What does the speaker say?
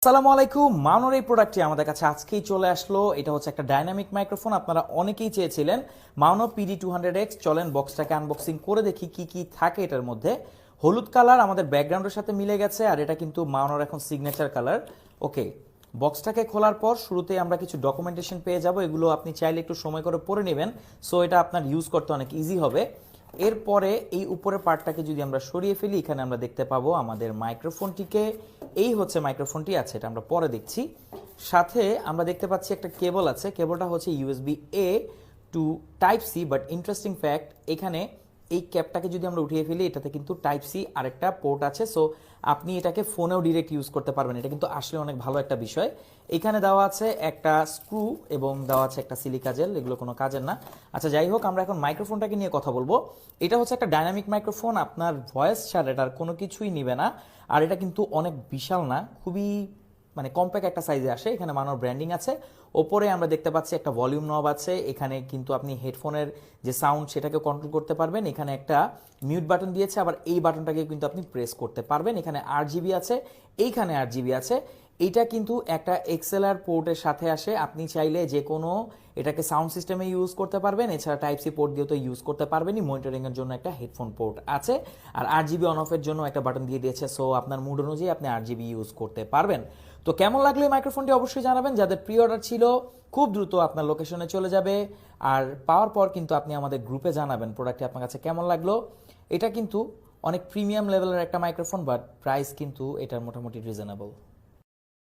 আসসালামু আলাইকুম। মাউনোর এই প্রোডাক্টটি আমাদের কাছে আজকেই চলে আসলো। এটা হচ্ছে একটা ডাইনামিক মাইক্রোফোন, আপনারা অনেকেই চেয়েছিলেন। মাউনো PD200X। চলেন বক্সটাকে আনবক্সিং করে দেখি কি কি থাকে এটার মধ্যে। হলুদ কালার আমাদের ব্যাকগ্রাউন্ডের সাথে মিলে গেছে, আর এটা কিন্তু মাউনোর এখন সিগনেচার কালার। ওকে, বক্সটাকে খোলার পর শুরুতেই আমরা কিছু ডকুমেন্টেশন পেয়ে যাব, এগুলো আপনি চাইলে একটু সময় করে পড়ে নেবেন, সো এটা আপনার ইউজ করতে অনেক ইজি হবে। এরপরে এই উপরের পার্টটাকে যদি আমরা সরিয়ে ফেলি, এখানে আমরা দেখতে পাবো আমাদের মাইক্রোফোনটিকে। এই হচ্ছে মাইক্রোফোনটি, আছে এটা আমরা পরে দেখছি। সাথে আমরা দেখতে পাচ্ছি একটা কেবল আছে, কেবলটা হচ্ছে USB-A two Type-C। But interesting fact, এখানে এই ক্যাপটাকে যদি আমরা উঠিয়ে ফেলি, এটাতে কিন্তু Type-C আরেকটা পোর্ট আছে, সো আপনি এটাকে ফোনেও ডিরেক্ট ইউজ করতে পারবেন। এটা কিন্তু আসলে অনেক ভালো একটা বিষয়। এখানে দেওয়া আছে একটা স্ক্রু এবং দেওয়া আছে একটা সিলিকা জেল, এগুলো কোনো কাজের না। আচ্ছা, যাই হোক, আমরা এখন মাইক্রোফোনটাকে নিয়ে কথা বলবো। এটা হচ্ছে একটা ডাইনামিক মাইক্রোফোন, আপনার ভয়েস ছাড়া এটার কোনো কিছুই নিবে না। আর এটা কিন্তু অনেক বিশাল না, খুবই কম্প্যাক্ট একটা সাইজে আসে। এখানে মানোর ব্র্যান্ডিং আছে। ওপরে আমরা দেখতে পাচ্ছি একটা ভলিউম নব আছে, এখানে কিন্তু আপনি হেডফোনের যে সাউন্ড সেটাকে কন্ট্রোল করতে পারবেন। এখানে একটা মিউট বাটন দিয়েছে, আবার এই বাটনটাকে কিন্তু আপনি প্রেস করতে পারবেন। এখানে 8GB আছে, এইখানে 8GB আছে। এইটা কিন্তু একটা XLR পোর্টের সাথে আসে, আপনি চাইলে যে কোনো এটাকে সাউন্ড সিস্টেমে ইউজ করতে পারবেন। এছাড়া Type-C পোর্ট দিয়েও তো ইউজ করতে পারবেনই। মনিটরিং এর জন্য একটা হেডফোন পোর্ট আছে, আর 8GB অন অফের জন্য একটা বাটন দিয়ে দিয়েছে, সো আপনার মুড অনুযায়ী আপনি 8GB ইউজ করতে পারবেন। তো কেমন লাগলো এই মাইক্রোফোনটি অবশ্যই জানাবেন। যাদের প্রি অর্ডার ছিল, খুব দ্রুত আপনার লোকেশনে চলে যাবে, আর পাওয়ার পর কিন্তু আপনি আমাদের গ্রুপে জানাবেন প্রোডাক্টটি আপনার কাছে কেমন লাগলো। এটা কিন্তু অনেক প্রিমিয়াম লেভেলের একটা মাইক্রোফোন, বাট প্রাইস কিন্তু এটার মোটামুটি রিজনেবল।